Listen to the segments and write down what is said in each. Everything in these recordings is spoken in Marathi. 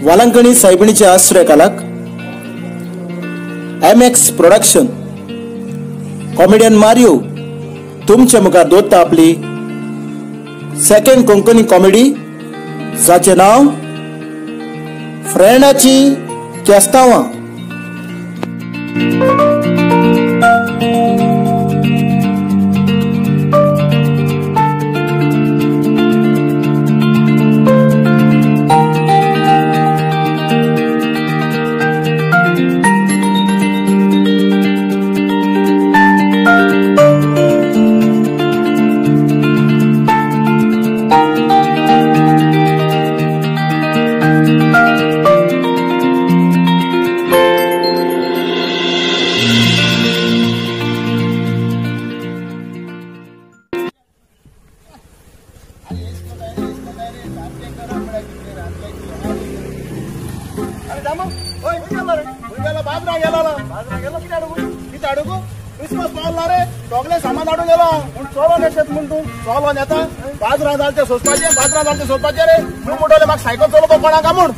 वालंकणी साहेबणीचे आश्रय कालक MX प्रोडक्शन कॉमेडियन मारियो तुमच्या मुखार दोत्ता आपली सेकंड कोंकणी कॉमेडी जाचे नाव फ्रेंडाची केस्तावां। क्रिसमस पावला रे सगळे सामान हाडून गेलो चलो नेतात म्हणून चलो नेता बाजरा जालते सोचपाचे बाजरा जालते सोचपाचे रे तू मोठले म्हाका सायकल चलोवपाक कोणाक म्हूण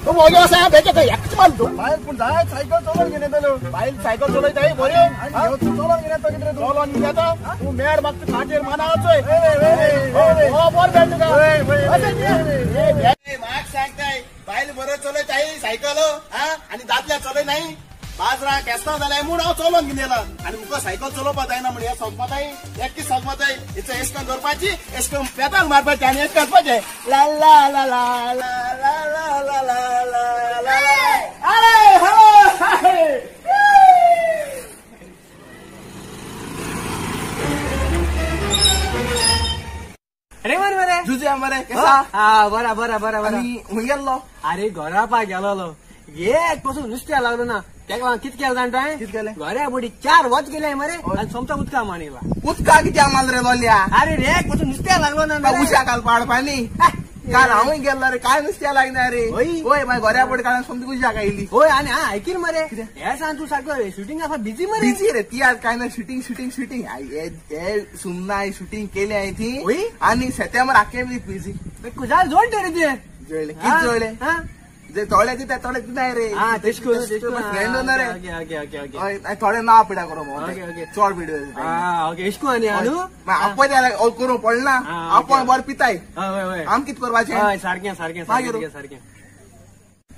तू मोगे असा बेके काय एकच माल तू बायल पूण जाय सायकल चलोवन घेवन येतलो बायल सायकल चलयताय बऱ्यो तू चलोवन घेवन येता कितें तू चलोवन घेवन येता तू मेड म्हाका फाटीर मानावचोय हो बर बेट तुका म्हाका सांगताय बायल बरो चलयताय सायकल आनी दादल्या चलय नाही बाजरा केस्ता जाल्यार म्हूण हांव चलोवन घेवन येला आनी मुका सायकल चलोवपाक जायना म्हण हें सोंपताय एकटी सोंपताय हिचो एशकन धरपाची एशकन पेताल मारपाचें आनी एश करपाचें ला ला ला ला ला ला ला ला ला ला अरे हॅलो अरे मरे जुजे मरे केसा हा बरा बरा बरा बरा आनी खूंय गेल्लो अरे घरा पा गेलो एक पासून नुस्त्या लागलो ना तेका कित केलें जाणटाय कित केलें घरा बडी 4 वच गेले मरे आनी सोमता उदका मांडिला उदका कित्याक माल रे लोल्या अरे रे एक पासून नुस्त्या लागलो ना उशा काल पाडपानी काल हांवूय गेल्लो रे काय नुस्त्या लागना रे होय मागीर घरा पड काढून सोमती उशा आयली होय आनी ऐकीन मरे हे सांग तू सारको शुटिंग आसा बिजी मरे बिजी रे ती आज काय ना शूटिंग शूटिंग शूटिंग हे सुमनाय शूटिंग केली हांवें ती आनी सप्टेंबर आख्खे बिजी कुजार जोडले रे तुवें जोडले कित जोडले जे थोडे कितें थोडे कितें रे फ्रेंड ना रे थोडे ना पिड्या करूं चड व्हिडिओ ओके एशको आनी आनू आपय करूं पडना आपण बरें पिताय आम कित करपाचें सारकें सारकें सारकें सारकें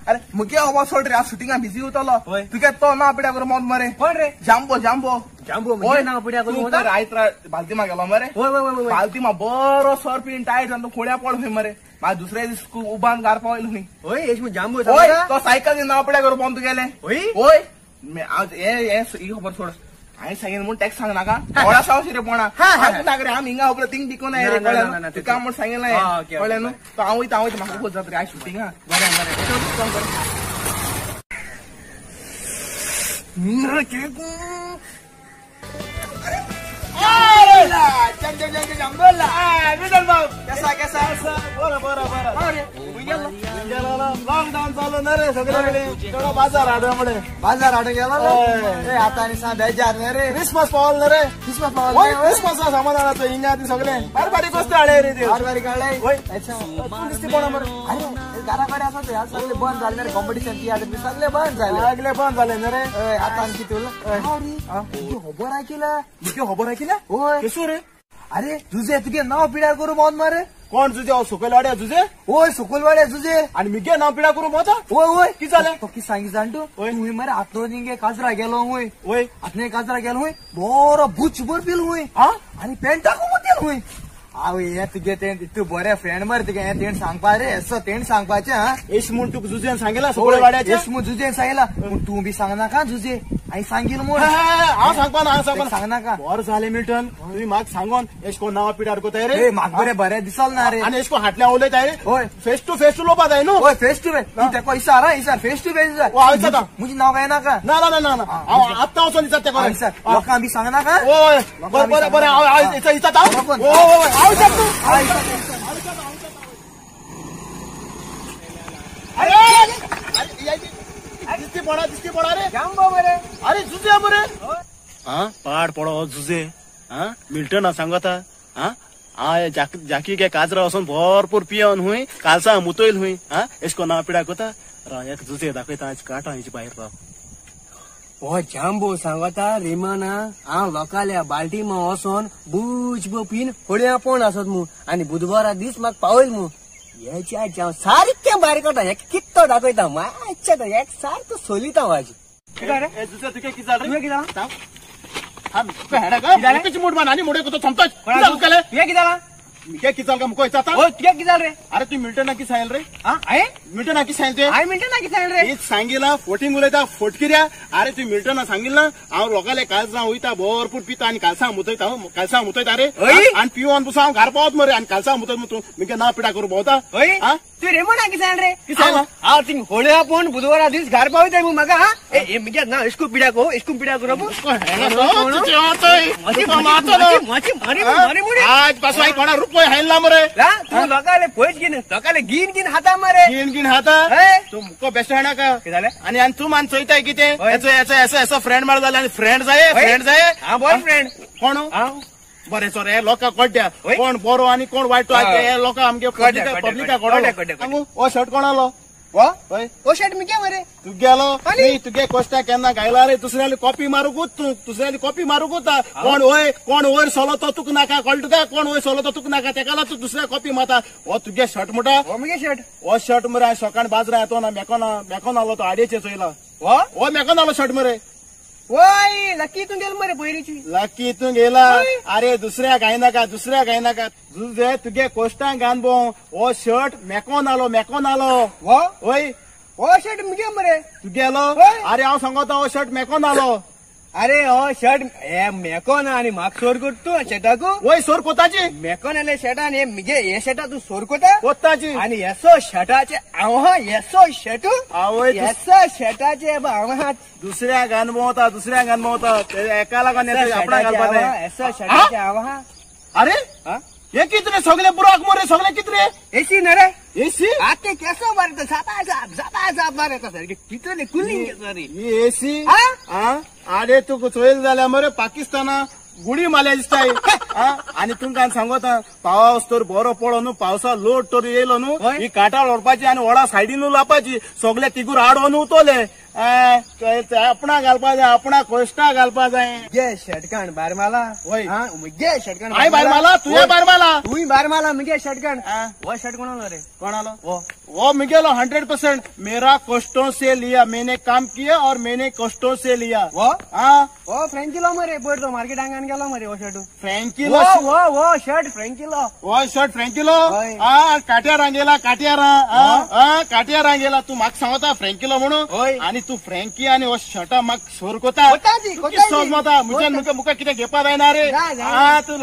अरे मुगे हो सोड रे हांव शुटिंगा बिजी उरतलो तुगे तो ना पिड्या करूं मोद मरे कोण रे जांबो जांबो जांबो होय ना पिड्या करूं आयज बाल्तीमा गेलो मरे बाल्तीमा बरो सर पिन टायट जावन खोड्या पड खंय मरे मागीर दुसऱ्या दीस उबान गारपा वयलो खंय होय एश जांबो होय तो सायकल घेवन नाव पिड्या करूं पोंद गेले होय ही खबर सोड हांवें सांगेन म्हूण टॅक्स सांग नाका थोडा सावशी रे पोणा रे आम हिंगा खबर थिंग बिकोन रे कळ्ळें तुका म्हूण सांगेलें कळ्ळें न्हू तो हांव वयता म्हाका खूब जाता रे आयज शूटिंग बरें लॉकडाऊन चालू ना रे सगळे बाजार हाडून बाजार हाडून गेलो आता आनी सांग बेजार न्ही रे क्रिसमस पावल ना रे क्रिसमस पावल क्रिसमसा सामान हाडतो हिंगा ती सगळे बारीक वस्तू हाडे रे ते बारीक हाडले होय दिसती कोणा मरे अरे घरा कडेन आसा ते सगळे बंद जाले रे कॉम्पिटिशन ती आतां सगळे बंद झाले ना रे आता आनी कितें उरलं खबर आयकिला तुगे खबर आयकिला होय केसो रे अरे तुझे तुगे नाव पिड्यार करू मोद मारे कोण तुझे सुकलवाड्या तुझे होय सुकलवाड्या तुझे आणि मिगे नाव पिड्या करू मोता होय होय कित जालें तो कित सांगी जाणटू हुंय मरे आतलो निंगे काजरा गेलो हुंय होय आतने काजरा गेलो हुंय बरो बुचभर पिल हुंय आनी पेंटाकू मुतेल हुंय हांव हे तुगे तू बरे फ्रेंड मरे तुगे हे तेण सांगपा रे असो तेण सांगपाचें एश म्हूण तुका जुजेन सांगला सुकलवाड्याचें एश म्हूण जुजेन सांगला पूण तूं बी सांगनाका जुजे हांवें सांगिल म्हूण हांव सांगपा ना सांगनाका बरें जालें मिल्टन तुमी म्हाका सांगोन एश कोण नांवां पिड्यार कोताय रे म्हाका बरें दिसल ना रे आनी एश कोण हाटल्या उलयताय रे होय फेस टू उलोवपा जाय न्हू होय फेस टू फेस तूं तेका इसार इसार फेस टू फेस म्हजें नांव काय नाका ना ना ना ना हांव आत्तां वचोन इचार तेका लोकांक बी सांगनाका होय बरें बरें हांव इचार हांव दिसती पडा रे जांबो मरे अरे जुजे मरे पाड पडो जुजे मिल्टन सांगता जाकी के काजरा वचून भरपूर पियन हुई कालसा मुतोयल हुई एशको ना पिडा कोता एक जुजे दाखयता काटा हेची भायर राव हो जांबो सांगता रिमाना हांव लोकाल्या बाल्टीमा वचोन बुजबो पिन होड्या पण आसत मु आनी बुधवारा दीस म्हाका पावयल मु याच्या जाव सारकें भायर काडटा एक कित्तो दाखयता मातशें तो एक सारको सोलिता वाजी जुजे तुगे कितें जालें तुवें कितें जालां हां हेडा का कितें मूड मानानी मोडे को तो थमता तुगे कितें जालां क्या किचल का मुको इचाता ओ क्या किचल रे अरे तू मिल्टन ना की सांगल रे आहे मिल्टन ना की सांगते आहे मिल्टन ना की सांगल रे हे सांगिला फोटिंग उलयता फोटकिऱ्या अरे तू मिल्टन ना सांगिल ना हांव लोकाले कालसा होईता भरपूर पिता आनी कालसा मुतयता रे आनी पिवन पुसा हांव घार पावत मरे आनी कालसा मुतय तू मिगे ना पिडा करू भोवता तू रेमो ना की सांगल रे की सांगला हांव थिंग होड्या पण बुधवारा दीस घार पावयता मु म्हाका ए मिगे ना इसको पिडा करू आज पासून कोणा रुपये हायला मरे तू लोकाले पयस गिन लोकाले गिन हाता मरे गिन हाता तू मुको बेस्ट हाणा का आणि तू मान चोयताय किते याचा फ्रेंड मार झाला फ्रेंड जाय हा बॉयफ्रेंड कोण बरे सर हे लोक कड्या कोण बरो आणि कोण वाईट लोक आमगे पब्लिका कोण ओ शर्ट कोणालो ओ शर्ट मी क्या मरे तू गेलो तुगे कोस्टा केन्ना गायला रे दुसऱ्याली कॉपी मारूकूच तू दुसऱ्याली कॉपी मारूकूच कोण वयर सोलो तो तुक नाका कळटा तुका कोण वयर सोलो तो तुक नाका तेका तू दुसऱ्या कॉपी माता ओ तुगे शर्ट मोठा ओ शर्ट मरे सकाळ बाजरा येतो ना मेकोन आलो तो आडयेचे चोयला ओ मेकोन आलो शर्ट मरे ओय लकी तू गेल मरे पयरीची लकी तू गेला अरे दुसऱ्या गाय नाका तुझे तुगे कोस्टा गानबो ओ शर्ट मेकोन आलो ओय ओ शर्ट मी मरे तू गेलो अरे हांव सांगता ओ शर्ट मेकोन आलो अरे ओ शर्ट हे मेकोन आणि म्हाका सोर करतो शर्टाकू ओय सोर कोताची मेकोन आले शर्टान हे मिगे हे शर्टा तू सोर कोता कोताची आणि येसो शर्टाचे आव्हा येसो शर्ट येसो शर्टाचे आव्हा दुसऱ्या गानबोता एका लागून आपणा घालपा येसो शर्टाचे आव्हा अरे हे कितरे सगळे बुराक मरे सगळे कितरे एसी न रे एसी आते केसो मारता जाता मारता सारखे कितले कुलिंग रे एसी अरे तू चोयल जाल्या मरे पाकिस्ताना गुडी माल्या दिसताय आणि तुमकां सांगता पावस तर बरो पडलो न्हू पावसा लोट तर येयलो न्हू ही काटाळ ओडपाची आणि ओडा सायडीन लावपाची सगळे तिगूर आडोन उतोले आपणा घालपा जाय आपणा कोश्टा घालपा जाय गे शर्टकान भायर माला गे शर्टकान हाय भायर माला तुझ्या भायर माला तुई भायर माला मुगे शर्टकान वो शर्ट कोणालो रे कोणालो वो मिगेलो 100% मेरा कष्टों से लिया मैंने काम किया और मैंने कष्टों से लिया वो फ्रँकीलो मरे बोर तो मार्केट आंगान गेलो मरे वो शर्ट फ्रँकीलो वो शर्ट फ्रँकीलो काट्या रांगेला तू म्हाका सांगता फ्रँकीलो म्हणून आणि तू फ्रँकी आणि हो शर्टा म्हाका सोर कोता सोज माता मुका कितें घेवपा जायना रे तू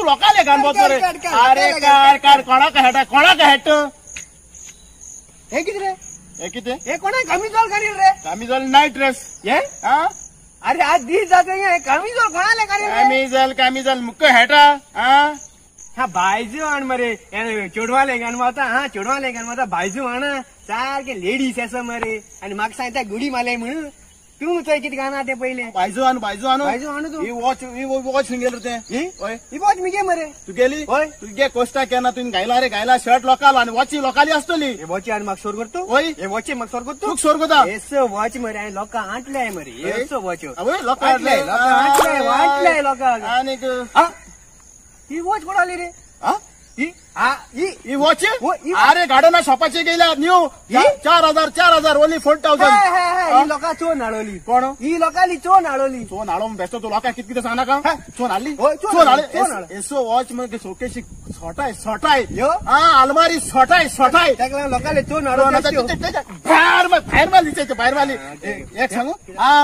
लोकाले घालबो रे अरे कार कोणाक हेट हे कितें रे हे कितें हे कोणा कामिजोल घालील रे कामिजोल नाईट ड्रेस हे अरे आज दीस जाता कामिजोल कोणाले घालील कामिजोल मुका हेटा हा बायजू आण मरे चेडवाले गान माता बायजू आणा सारखे लेडीज असं मरे आणि म्हाका सांगता गुडी माले म्हणून तू थंय कितें गाना ते पहिले बायजू आणू तू ही वॉच गेलो ते ही वॉच मी गे मरे तू गेली तुगे कोस्टा केन्ना तुवें गायला शर्ट लोकालो आणि वॉची लोकाली आसतली हे वॉची आणि म्हाका सोर करतो हे वॉची म्हाका सोर करतो तू सोर कोता एसो वॉच मरे आणि लोकां आटले मरे एसो वॉच लोकां आटले लोकां आणि ही वॉच कोणाली रे ही वॉच अरे गार्डना शॉपाचे गेल्या न्यू 4,000 ओनली 4,000 लोकां चोन हाडोली कोण ही लोकांली चोन हाडून बेस्तो तू लोकां कितें सांगना का चोन हाडली एसो वॉच म्हणजे शोकेशी सोटाय आलमारी सोटाय लोकांले चोन हाडून भायर मारली एक सांगू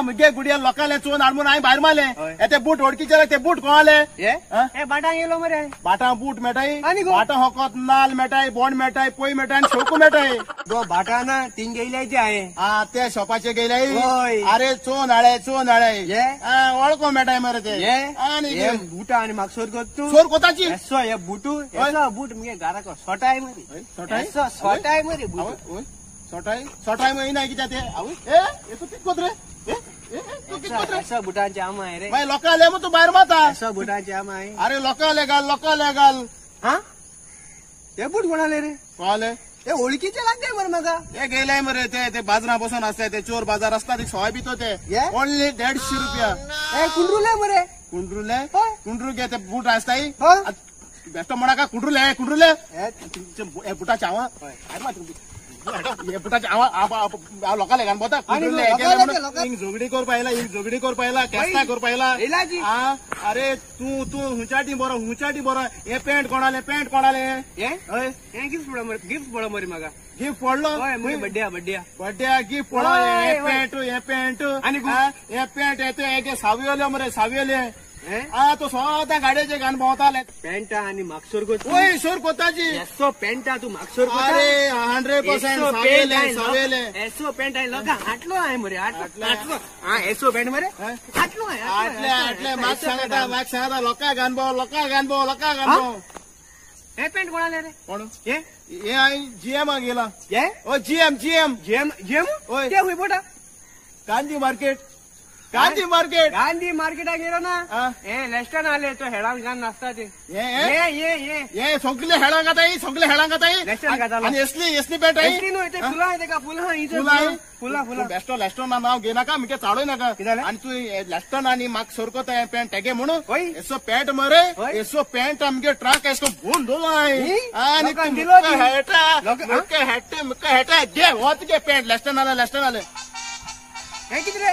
मुगे गुडिया लोकांले चोन हाडून हांवें भायर मारले ते बूट ओळखीचे ते बूट कोणाले बाटा गेलो मरे बाटा बूट मेळटाय बाटा होकोत नाल मेळटाय बोंड मेळटाय पोय मेळटाय आणि शेवकू मेळटाय बाटा ना तीन गेल्या ते आहे त्या शॉपाचे गेले अरे चोन हाळे वळखो मेळटाय मरे ते आणि बुटा आणि म्हाका सोर करतो सोर कोताची हे बुटू बूट मगे घराको सोटाय मरे सोटाय मरे सोटाय मग नाही कित्या ते तू कित रे बुटांचे आम आहे रे लोकाले मग तू भायर माता बुटांचे आम आहे अरे लोकाले घाल हा हे बूट कोणाले रे कळले हे ओळखीचे लागते बरं मगा ते गेले मरे ते बाजारा बसून असते ते चोर बाजार असतात ते सवाय बितो ते Yeah? ओनली 150 रुपया हे कुंडरूले मरे कुंड्रुले होय. कुंड्रू घे ते बूट असताई हो. बेस्ट म्हणा का कुंड्रुले हे बुटाच्या आवा हे बुटाच्या आवा लोकांना घाण बोता आणि कुंड्रुले लोकाले ते लोका- जोगडी कोर पाहिला केस्ता कोर पाहिला इलाजी. अरे तू हुंचाटी बरो हे पेंट कोणाले हे होय गिफ्ट पडा मरे मगा गिफ्ट पडलो होय मरे बड्ड्या बड्डे गिफ्ट पडो होय, हे होय. पेंट आणि हे पेंट येतो हे सावियोले मरे सावियोले हे तो स्वतः गाड्याचे गाण भोवताले पेंटा आणि मागसोर गो ओय शोर कोताची एसो पेंटा तू मागसोर गो अरे 100% सावेले एसो पेंट आहे लोका आटलो आहे मरे आटलो हा एसो पेंट मरे हा? आटलो आहे आटले माग सांगता लोका गाण भाऊ हे पेंट कोणाले रे कोण हे हे जीएम गेला हे ओ जीएम जेम होय. ते होई बोटा गांधी मार्केट गांधी मार्केटात गेलो ना हा. हे लेस्टन आले तो हेळान गान नाचता ते हे ये हे सगळे हेळांगाताई लेस्टन घाताला. आणि एसली पेंट एसटी नो ते फुला आहे ते का फुला फुलं आहे? फुला लेस्टन ना नाव घे नाका मी चालू नका किती आणि तू लेस्टन आणि माग सोरकोत पेंट तेगे म्हणून होय. एसो पेंट मरे होय. एसो पेंट आमगे ट्रक एसो भून दोलाय ही? आणि लोकांक दिलो ती. मुक्का हेटा घे होत घे पेंट लेस्टन आले हे किती रे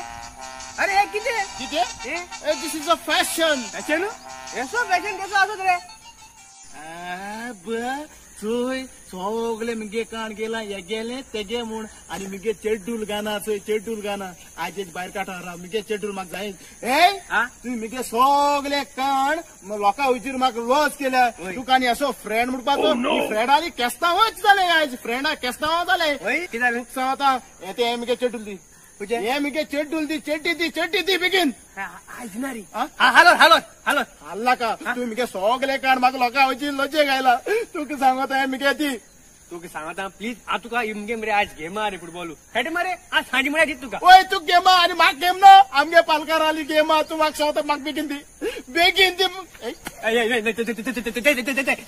अरे हे किती किती हे दिस इज अ फॅशन फॅशन एसो फॅशन कसं असत रे चोय सगळे मुगे काण गेला हे गेले तेगे म्हूण आणि मुगे चेड्डूल गाणा चेड्डूल गाणा आजेच भायर काटा मुगे चेड्डूल म्हाका जाय हा? तुम्ही मुगे सगळे काण लोकां वयचीर म्हाका लॉस केल्या तुका आनी असो फ्रेंड म्हणपाचो फ्रेंडाली केस्तांवच जाले आज फ्रेंडा केस्तांव जाले होय किती जालें सांगता ते मुगे चेड्डूल दी तुझे हे मुगे चेड्डूल दी चेड्डी दी बेगीन आयजनारी हा? हालो हल्ला का तू मुगे सगळे काण म्हाका लोकां वयची लजे गायला तुका सांगता हे मुगे दी तुका सांगता प्लीज आ तुका इमगे मरे आज गेम रे फुटबॉल हेट मरे आज सांजी म्हळ्यार दित तुका ओय तू गेमा आणि म्हाका गेम नो आमगे पालकार आली गेमा तू म्हाका सांगता म्हाका बेगीन दी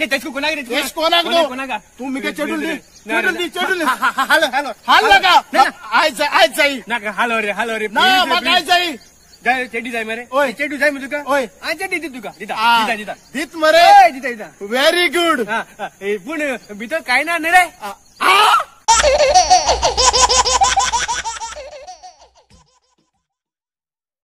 तेच कोणाक रे तेच कोणाक नो? कोणाक तू मुगे चेडूल दी हालो हल्ला का आज जाई नाका हालो रे ना म्हाका आज जाई जाय चेडी जाय मरे ओय. चेडू जाय मरे तुका ओय. आ चेडी दित तुका दिता आ, दिता दीत मरे दिता व्हेरी गुड पूण भितर काय ना रे आ